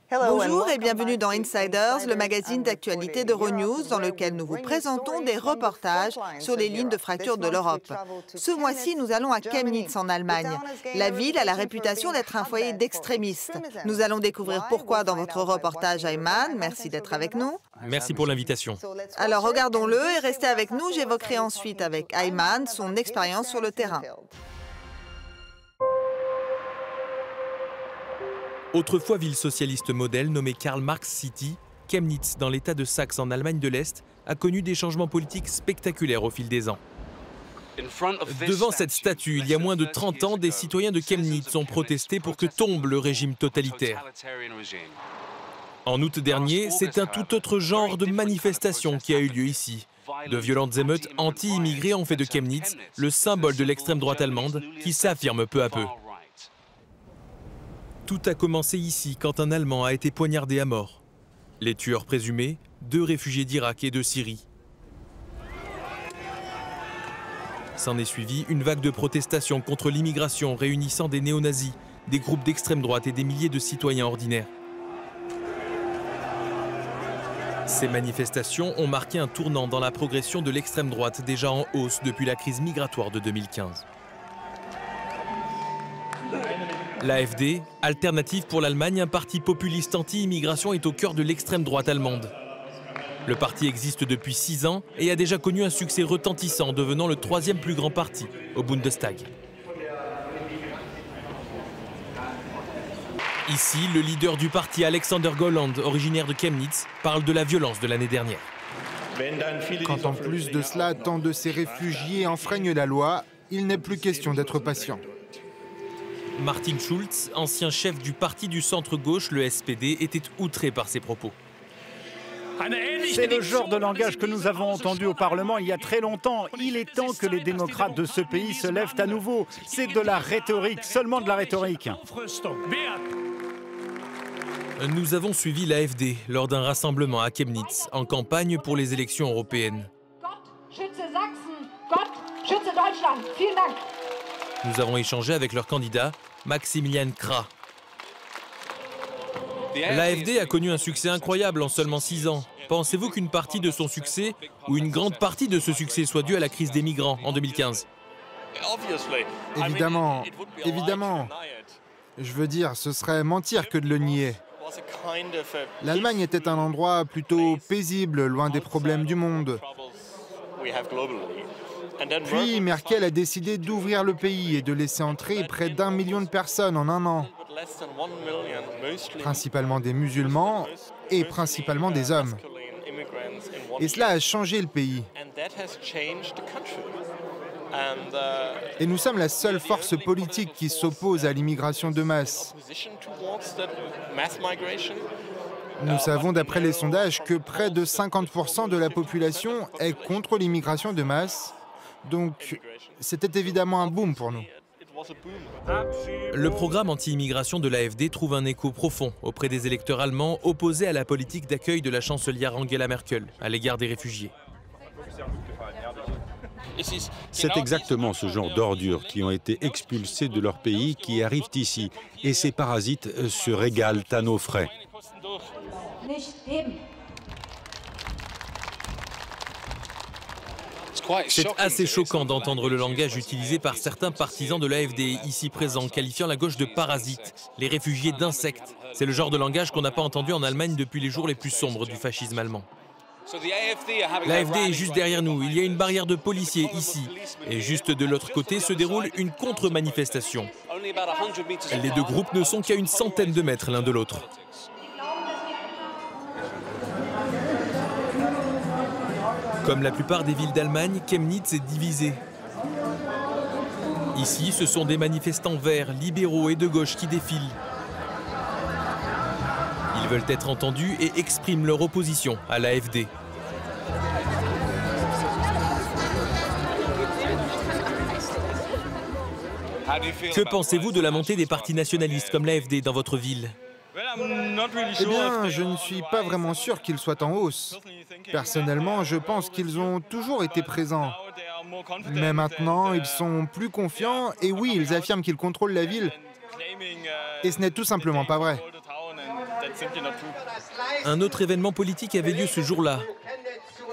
Bonjour et bienvenue dans Insiders, le magazine d'actualité d'Euronews dans lequel nous vous présentons des reportages sur les lignes de fracture de l'Europe. Ce mois-ci, nous allons à Chemnitz en Allemagne. La ville a la réputation d'être un foyer d'extrémistes. Nous allons découvrir pourquoi dans votre reportage, Ayman. Merci d'être avec nous. Merci pour l'invitation. Alors regardons-le et restez avec nous. J'évoquerai ensuite avec Ayman son expérience sur le terrain. Autrefois ville socialiste modèle nommée Karl Marx City, Chemnitz, dans l'état de Saxe en Allemagne de l'Est, a connu des changements politiques spectaculaires au fil des ans. Devant cette statue, il y a moins de 30 ans, des citoyens de Chemnitz ont protesté pour que tombe le régime totalitaire. En août dernier, c'est un tout autre genre de manifestation qui a eu lieu ici. De violentes émeutes anti-immigrés ont fait de Chemnitz le symbole de l'extrême droite allemande qui s'affirme peu à peu. Tout a commencé ici quand un Allemand a été poignardé à mort. Les tueurs présumés, 2 réfugiés d'Irak et de Syrie. S'en est suivi une vague de protestations contre l'immigration réunissant des néo-nazis, des groupes d'extrême droite et des milliers de citoyens ordinaires. Ces manifestations ont marqué un tournant dans la progression de l'extrême droite déjà en hausse depuis la crise migratoire de 2015. L'AfD, Alternative pour l'Allemagne, un parti populiste anti-immigration, est au cœur de l'extrême droite allemande. Le parti existe depuis 6 ans et a déjà connu un succès retentissant, devenant le 3e plus grand parti au Bundestag. Ici, le leader du parti, Alexander Gauland, originaire de Chemnitz, parle de la violence de l'année dernière. Quand en plus de cela, tant de ces réfugiés enfreignent la loi, il n'est plus question d'être patient. Martin Schulz, ancien chef du parti du centre-gauche, le SPD, était outré par ces propos. C'est le genre de langage que nous avons entendu au Parlement il y a très longtemps. Il est temps que les démocrates de ce pays se lèvent à nouveau. C'est de la rhétorique, seulement de la rhétorique. Nous avons suivi l'AfD lors d'un rassemblement à Chemnitz, en campagne pour les élections européennes. Nous avons échangé avec leur candidat, Maximilian Krah. L'AfD a connu un succès incroyable en seulement 6 ans. Pensez-vous qu'une partie de son succès, ou une grande partie de ce succès, soit due à la crise des migrants en 2015? Évidemment, évidemment. Je veux dire, ce serait mentir que de le nier. L'Allemagne était un endroit plutôt paisible, loin des problèmes du monde. Puis Merkel a décidé d'ouvrir le pays et de laisser entrer près d'1 million de personnes en un an. Principalement des musulmans et principalement des hommes. Et cela a changé le pays. Et nous sommes la seule force politique qui s'oppose à l'immigration de masse. Nous savons d'après les sondages que près de 50% de la population est contre l'immigration de masse. Donc, c'était évidemment un boom pour nous. Le programme anti-immigration de l'AfD trouve un écho profond auprès des électeurs allemands opposés à la politique d'accueil de la chancelière Angela Merkel à l'égard des réfugiés. C'est exactement ce genre d'ordures qui ont été expulsées de leur pays qui arrivent ici. Et ces parasites se régalent à nos frais. C'est assez choquant d'entendre le langage utilisé par certains partisans de l'AfD ici présents, qualifiant la gauche de parasites, les réfugiés d'insectes. C'est le genre de langage qu'on n'a pas entendu en Allemagne depuis les jours les plus sombres du fascisme allemand. L'AfD est juste derrière nous, il y a une barrière de policiers ici. Et juste de l'autre côté se déroule une contre-manifestation. Les 2 groupes ne sont qu'à une centaine de mètres l'un de l'autre. Comme la plupart des villes d'Allemagne, Chemnitz est divisée. Ici, ce sont des manifestants verts, libéraux et de gauche qui défilent. Ils veulent être entendus et expriment leur opposition à l'AfD. Que pensez-vous de la montée des partis nationalistes comme l'AfD dans votre ville? Eh bien, je ne suis pas vraiment sûr qu'ils soient en hausse. Personnellement, je pense qu'ils ont toujours été présents. Mais maintenant, ils sont plus confiants et oui, ils affirment qu'ils contrôlent la ville. Et ce n'est tout simplement pas vrai. Un autre événement politique avait lieu ce jour-là.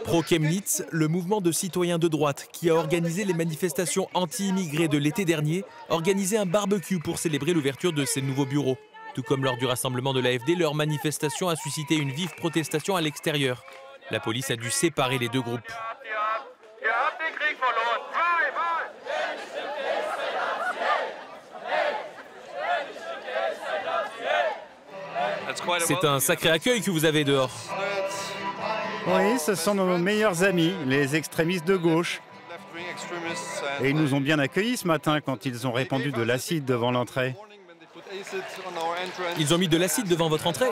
Pro-Chemnitz, le mouvement de citoyens de droite qui a organisé les manifestations anti-immigrés de l'été dernier, organisait un barbecue pour célébrer l'ouverture de ces nouveaux bureaux. Tout comme lors du rassemblement de l'AfD, leur manifestation a suscité une vive protestation à l'extérieur. La police a dû séparer les deux groupes. C'est un sacré accueil que vous avez dehors. Oui, ce sont nos meilleurs amis, les extrémistes de gauche. Et ils nous ont bien accueillis ce matin quand ils ont répandu de l'acide devant l'entrée. Ils ont mis de l'acide devant votre entrée?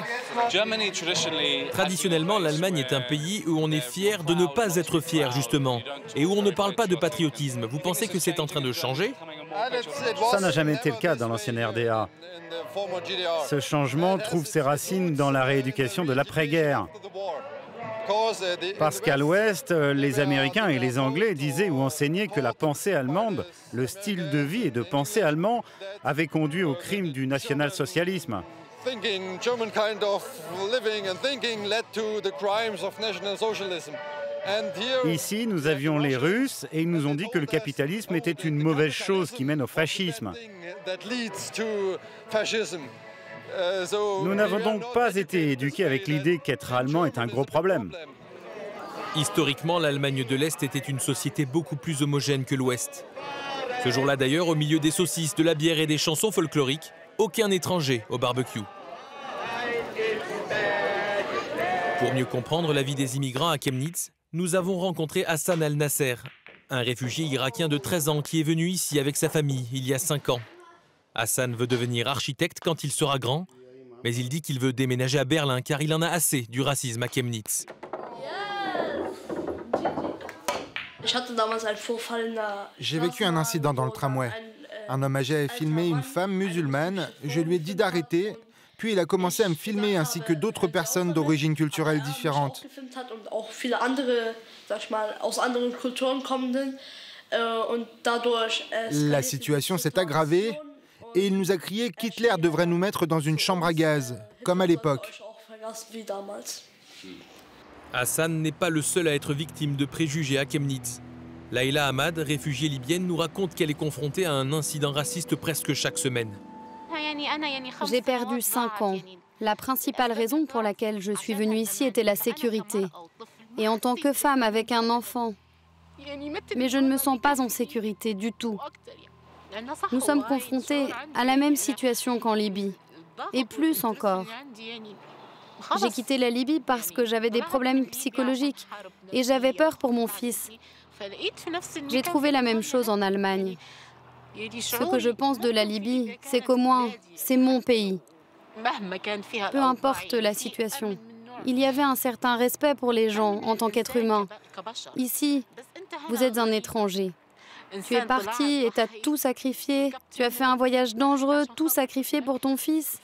Traditionnellement, l'Allemagne est un pays où on est fier de ne pas être fier, justement, et où on ne parle pas de patriotisme. Vous pensez que c'est en train de changer? Ça n'a jamais été le cas dans l'ancienne RDA. Ce changement trouve ses racines dans la rééducation de l'après-guerre. Parce qu'à l'Ouest, les Américains et les Anglais disaient ou enseignaient que la pensée allemande, le style de vie et de pensée allemand, avait conduit au crime du national-socialisme. Ici, nous avions les Russes et ils nous ont dit que le capitalisme était une mauvaise chose qui mène au fascisme. Nous n'avons donc pas été éduqués avec l'idée qu'être allemand est un gros problème. Historiquement, l'Allemagne de l'Est était une société beaucoup plus homogène que l'Ouest. Ce jour-là d'ailleurs, au milieu des saucisses, de la bière et des chansons folkloriques, aucun étranger au barbecue. Pour mieux comprendre la vie des immigrants à Chemnitz, nous avons rencontré Hassan Al-Nasser, un réfugié irakien de 13 ans qui est venu ici avec sa famille il y a 5 ans. Hassan veut devenir architecte quand il sera grand, mais il dit qu'il veut déménager à Berlin car il en a assez du racisme à Chemnitz. J'ai vécu un incident dans le tramway. Un homme âgé a filmé une femme musulmane, je lui ai dit d'arrêter, puis il a commencé à me filmer ainsi que d'autres personnes d'origine culturelle différente. La situation s'est aggravée et il nous a crié qu'Hitler devrait nous mettre dans une chambre à gaz, comme à l'époque. Hassan n'est pas le seul à être victime de préjugés à Chemnitz. Laïla Ahmad, réfugiée libyenne, nous raconte qu'elle est confrontée à un incident raciste presque chaque semaine. J'ai perdu 5 ans. La principale raison pour laquelle je suis venue ici était la sécurité. Et en tant que femme avec un enfant. Mais je ne me sens pas en sécurité du tout. Nous sommes confrontés à la même situation qu'en Libye. Et plus encore. J'ai quitté la Libye parce que j'avais des problèmes psychologiques. Et j'avais peur pour mon fils. J'ai trouvé la même chose en Allemagne. Ce que je pense de la Libye, c'est qu'au moins, c'est mon pays. Peu importe la situation. Il y avait un certain respect pour les gens en tant qu'être humain. Ici, vous êtes un étranger. Tu es parti et tu as tout sacrifié. Tu as fait un voyage dangereux, tout sacrifié pour ton fils.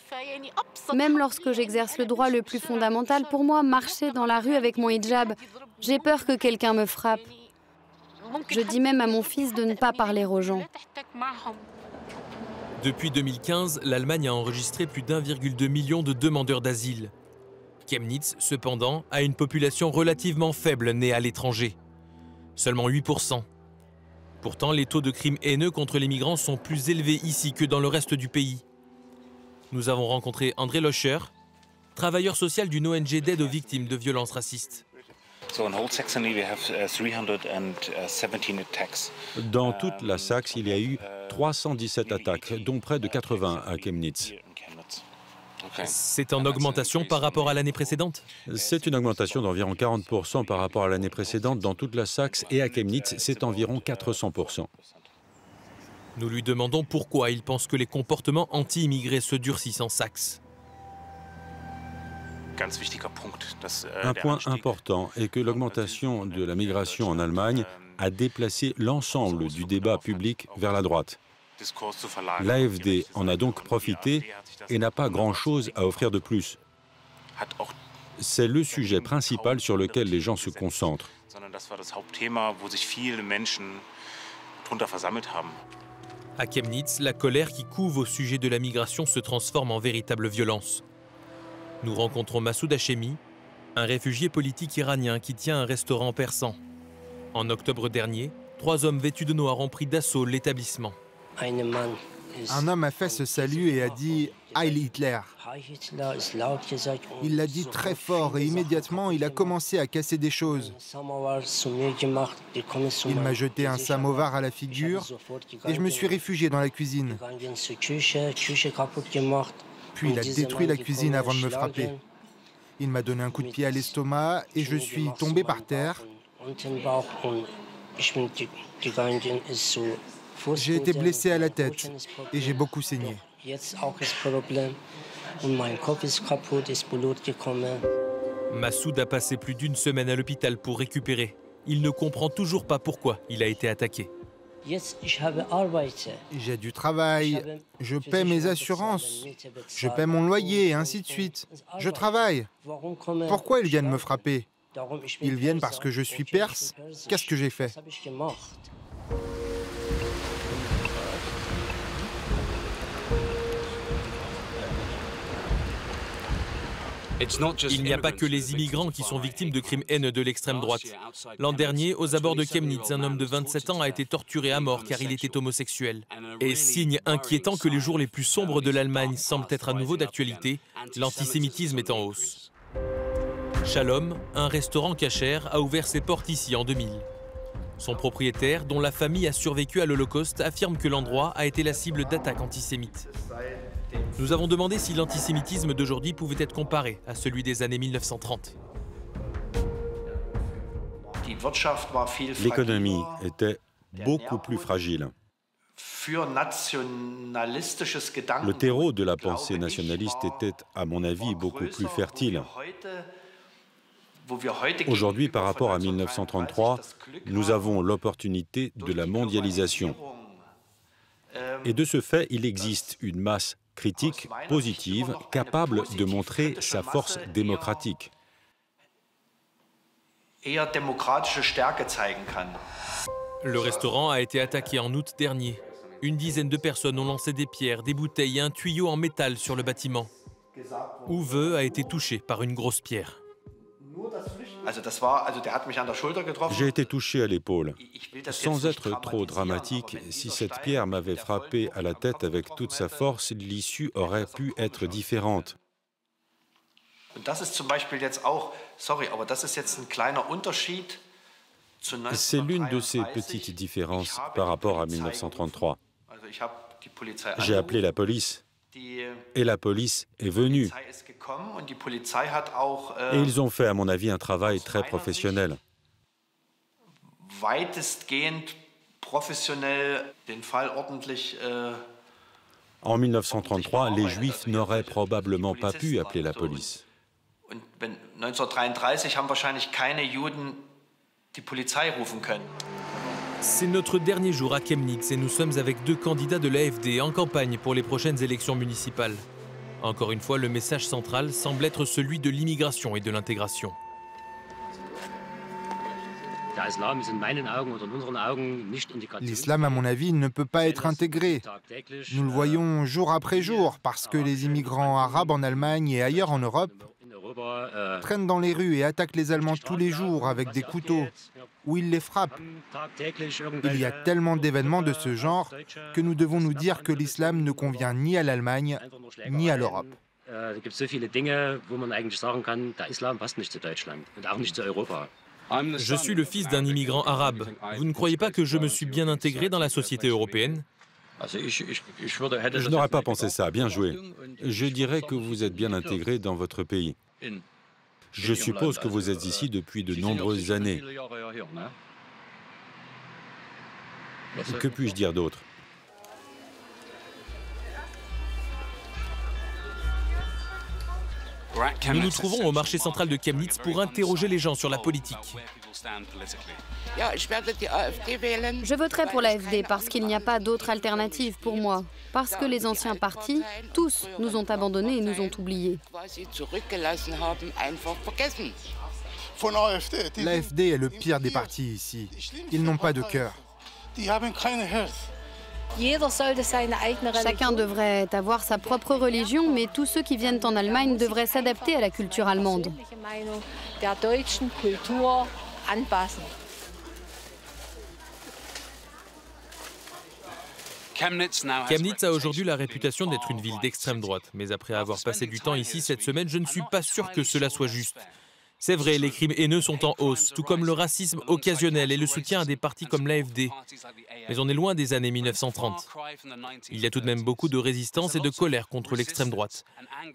Même lorsque j'exerce le droit le plus fondamental, pour moi, marcher dans la rue avec mon hijab, j'ai peur que quelqu'un me frappe. Je dis même à mon fils de ne pas parler aux gens. Depuis 2015, l'Allemagne a enregistré plus d'1,2 million de demandeurs d'asile. Chemnitz, cependant, a une population relativement faible née à l'étranger. Seulement 8%. Pourtant, les taux de crimes haineux contre les migrants sont plus élevés ici que dans le reste du pays. Nous avons rencontré André Locher, travailleur social d'une ONG d'aide aux victimes de violences racistes. Dans toute la Saxe, il y a eu 317 attaques, dont près de 80 à Chemnitz. C'est en augmentation par rapport à l'année précédente? C'est une augmentation d'environ 40% par rapport à l'année précédente dans toute la Saxe, et à Chemnitz, c'est environ 400%. Nous lui demandons pourquoi il pense que les comportements anti-immigrés se durcissent en Saxe. Un point important est que l'augmentation de la migration en Allemagne a déplacé l'ensemble du débat public vers la droite. L'AfD en a donc profité et n'a pas grand-chose à offrir de plus. C'est le sujet principal sur lequel les gens se concentrent. À Chemnitz, la colère qui couve au sujet de la migration se transforme en véritable violence. Nous rencontrons Massoud Hachemi, un réfugié politique iranien qui tient un restaurant persan. En octobre dernier, 3 hommes vêtus de noir ont pris d'assaut l'établissement. Un homme a fait ce salut et a dit « Heil Hitler ». Il l'a dit très fort et immédiatement il a commencé à casser des choses. Il m'a jeté un samovar à la figure et je me suis réfugié dans la cuisine. Puis il a détruit la cuisine avant de me frapper. Il m'a donné un coup de pied à l'estomac et je suis tombé par terre. J'ai été blessé à la tête et j'ai beaucoup saigné. Massoud a passé plus d'1 semaine à l'hôpital pour récupérer. Il ne comprend toujours pas pourquoi il a été attaqué. J'ai du travail, je paie mes assurances, je paie mon loyer et ainsi de suite. Je travaille. Pourquoi ils viennent me frapper? Ils viennent parce que je suis perse. Qu'est-ce que j'ai fait? Il n'y a pas que les immigrants qui sont victimes de crimes haineux de l'extrême droite. L'an dernier, aux abords de Chemnitz, un homme de 27 ans a été torturé à mort car il était homosexuel. Et signe inquiétant que les jours les plus sombres de l'Allemagne semblent être à nouveau d'actualité, l'antisémitisme est en hausse. Shalom, un restaurant cachère, a ouvert ses portes ici en 2000. Son propriétaire, dont la famille a survécu à l'Holocauste, affirme que l'endroit a été la cible d'attaques antisémites. Nous avons demandé si l'antisémitisme d'aujourd'hui pouvait être comparé à celui des années 1930. L'économie était beaucoup plus fragile. Le terreau de la pensée nationaliste était, à mon avis, beaucoup plus fertile. Aujourd'hui, par rapport à 1933, nous avons l'opportunité de la mondialisation. Et de ce fait, il existe une masse critique, positive, capable de montrer sa force démocratique. Le restaurant a été attaqué en août dernier. Une dizaine de personnes ont lancé des pierres, des bouteilles et un tuyau en métal sur le bâtiment. Uwe a été touché par une grosse pierre. J'ai été touché à l'épaule. Sans être trop dramatique, si cette pierre m'avait frappé à la tête avec toute sa force, l'issue aurait pu être différente. C'est l'une de ces petites différences par rapport à 1933. J'ai appelé la police. Et la police est venue. Et ils ont fait, à mon avis, un travail très professionnel. En 1933, les Juifs n'auraient probablement pas pu appeler la police. C'est notre dernier jour à Chemnitz et nous sommes avec 2 candidats de l'AfD en campagne pour les prochaines élections municipales. Encore une fois, le message central semble être celui de l'immigration et de l'intégration. L'islam, à mon avis, ne peut pas être intégré. Nous le voyons jour après jour parce que les immigrants arabes en Allemagne et ailleurs en Europe traînent dans les rues et attaquent les Allemands tous les jours avec des couteaux, où ils les frappent. Il y a tellement d'événements de ce genre que nous devons nous dire que l'islam ne convient ni à l'Allemagne, ni à l'Europe. Je suis le fils d'un immigrant arabe. Vous ne croyez pas que je me suis bien intégré dans la société européenne? Je n'aurais pas pensé ça, bien joué. Je dirais que vous êtes bien intégré dans votre pays. Je suppose que vous êtes ici depuis de nombreuses années. Que puis-je dire d'autre? Nous nous trouvons au marché central de Chemnitz pour interroger les gens sur la politique. Je voterai pour l'AfD parce qu'il n'y a pas d'autre alternative pour moi. Parce que les anciens partis, tous, nous ont abandonnés et nous ont oubliés. L'AfD est le pire des partis ici. Ils n'ont pas de cœur. Chacun devrait avoir sa propre religion, mais tous ceux qui viennent en Allemagne devraient s'adapter à la culture allemande. Chemnitz a aujourd'hui la réputation d'être une ville d'extrême droite, mais après avoir passé du temps ici cette semaine, je ne suis pas sûr que cela soit juste. C'est vrai, les crimes haineux sont en hausse, tout comme le racisme occasionnel et le soutien à des partis comme l'AfD. Mais on est loin des années 1930. Il y a tout de même beaucoup de résistance et de colère contre l'extrême droite.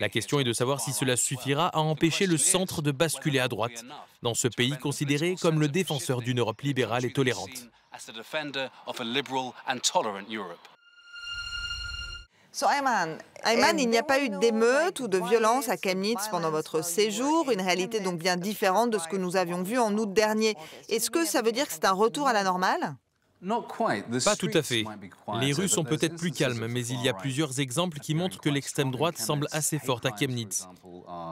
La question est de savoir si cela suffira à empêcher le centre de basculer à droite, dans ce pays considéré comme le défenseur d'une Europe libérale et tolérante. Ayman, il n'y a pas eu d'émeute ou de violence à Chemnitz pendant votre séjour, une réalité donc bien différente de ce que nous avions vu en août dernier. Est-ce que ça veut dire que c'est un retour à la normale? Pas tout à fait. Les rues sont peut-être plus calmes, mais il y a plusieurs exemples qui montrent que l'extrême droite semble assez forte à Chemnitz.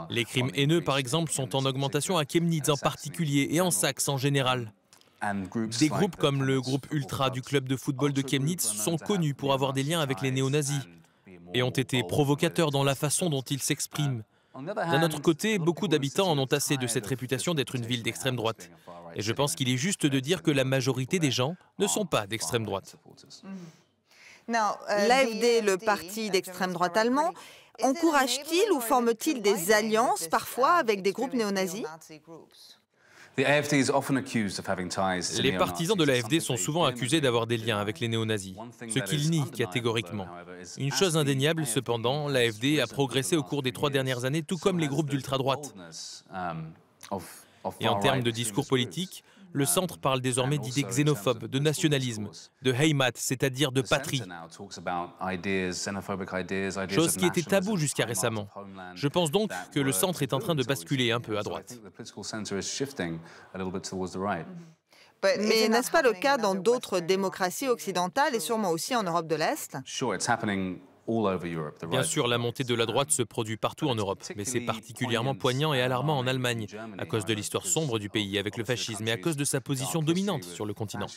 Les crimes haineux, par exemple, sont en augmentation à Chemnitz en particulier et en Saxe en général. Des groupes comme le groupe Ultra du club de football de Chemnitz sont connus pour avoir des liens avec les néo-nazis et ont été provocateurs dans la façon dont ils s'expriment. D'un autre côté, beaucoup d'habitants en ont assez de cette réputation d'être une ville d'extrême droite. Et je pense qu'il est juste de dire que la majorité des gens ne sont pas d'extrême droite. L'AfD, le parti d'extrême droite allemand, encourage-t-il ou forme-t-il des alliances parfois avec des groupes néo-nazis? Les partisans de l'AfD sont souvent accusés d'avoir des liens avec les néo-nazis, ce qu'ils nient catégoriquement. Une chose indéniable, cependant, l'AfD a progressé au cours des 3 dernières années, tout comme les groupes d'ultra-droite. Et en termes de discours politique, le centre parle désormais d'idées xénophobes, de nationalisme, de Heimat, c'est-à-dire de patrie. Chose qui était taboue jusqu'à récemment. Je pense donc que le centre est en train de basculer un peu à droite. Mais n'est-ce pas le cas dans d'autres démocraties occidentales et sûrement aussi en Europe de l'Est? Bien sûr, la montée de la droite se produit partout en Europe, mais c'est particulièrement poignant et alarmant en Allemagne, à cause de l'histoire sombre du pays avec le fascisme et à cause de sa position dominante sur le continent.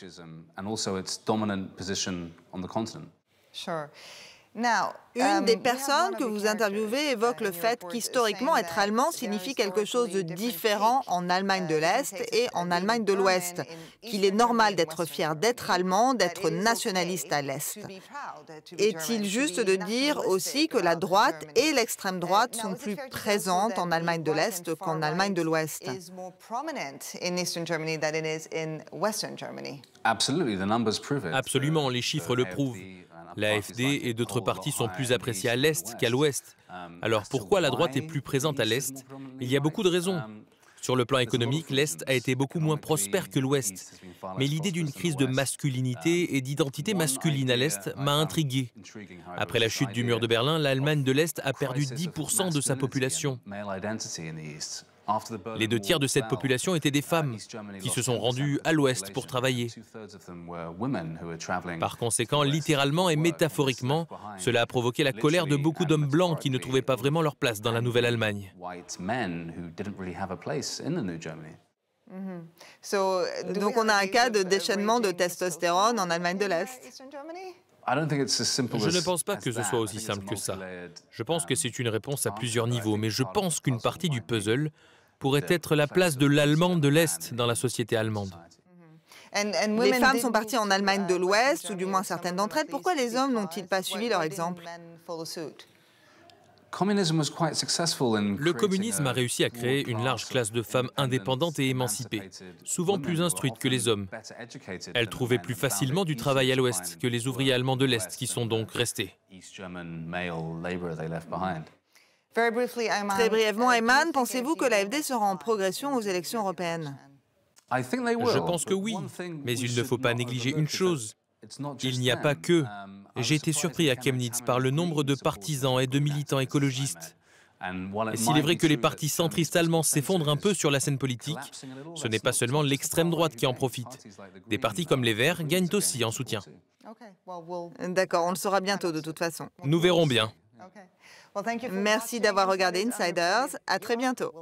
Une des personnes que vous interviewez évoque le fait qu'historiquement, être allemand signifie quelque chose de différent en Allemagne de l'Est et en Allemagne de l'Ouest, qu'il est normal d'être fier d'être allemand, d'être nationaliste à l'Est. Est-il juste de dire aussi que la droite et l'extrême droite sont plus présentes en Allemagne de l'Est qu'en Allemagne de l'Ouest? Absolument, les chiffres le prouvent. L'AfD et d'autres partis sont plus appréciés à l'Est qu'à l'Ouest. Alors pourquoi la droite est plus présente à l'Est? Il y a beaucoup de raisons. Sur le plan économique, l'Est a été beaucoup moins prospère que l'Ouest. Mais l'idée d'une crise de masculinité et d'identité masculine à l'Est m'a intrigué. Après la chute du mur de Berlin, l'Allemagne de l'Est a perdu 10% de sa population. Les 2 tiers de cette population étaient des femmes qui se sont rendues à l'Ouest pour travailler. Par conséquent, littéralement et métaphoriquement, cela a provoqué la colère de beaucoup d'hommes blancs qui ne trouvaient pas vraiment leur place dans la nouvelle Allemagne. Donc on a un cas de déchaînement de testostérone en Allemagne de l'Est. Je ne pense pas que ce soit aussi simple que ça. Je pense que c'est une réponse à plusieurs niveaux, mais je pense qu'une partie du puzzle pourrait être la place de l'Allemand de l'Est dans la société allemande. Les femmes sont parties en Allemagne de l'Ouest, ou du moins certaines d'entre elles. Pourquoi les hommes n'ont-ils pas suivi leur exemple? Le communisme a réussi à créer une large classe de femmes indépendantes et émancipées, souvent plus instruites que les hommes. Elles trouvaient plus facilement du travail à l'Ouest que les ouvriers allemands de l'Est qui sont donc restés. Très brièvement, Ayman, pensez-vous que l'AfD sera en progression aux élections européennes? Je pense que oui, mais il ne faut pas négliger une chose. Il n'y a pas que. J'ai été surpris à Chemnitz par le nombre de partisans et de militants écologistes. Et s'il est vrai que les partis centristes allemands s'effondrent un peu sur la scène politique, ce n'est pas seulement l'extrême droite qui en profite. Des partis comme les Verts gagnent aussi en soutien. D'accord, on le saura bientôt de toute façon. Nous verrons bien. Merci d'avoir regardé Insiders. À très bientôt.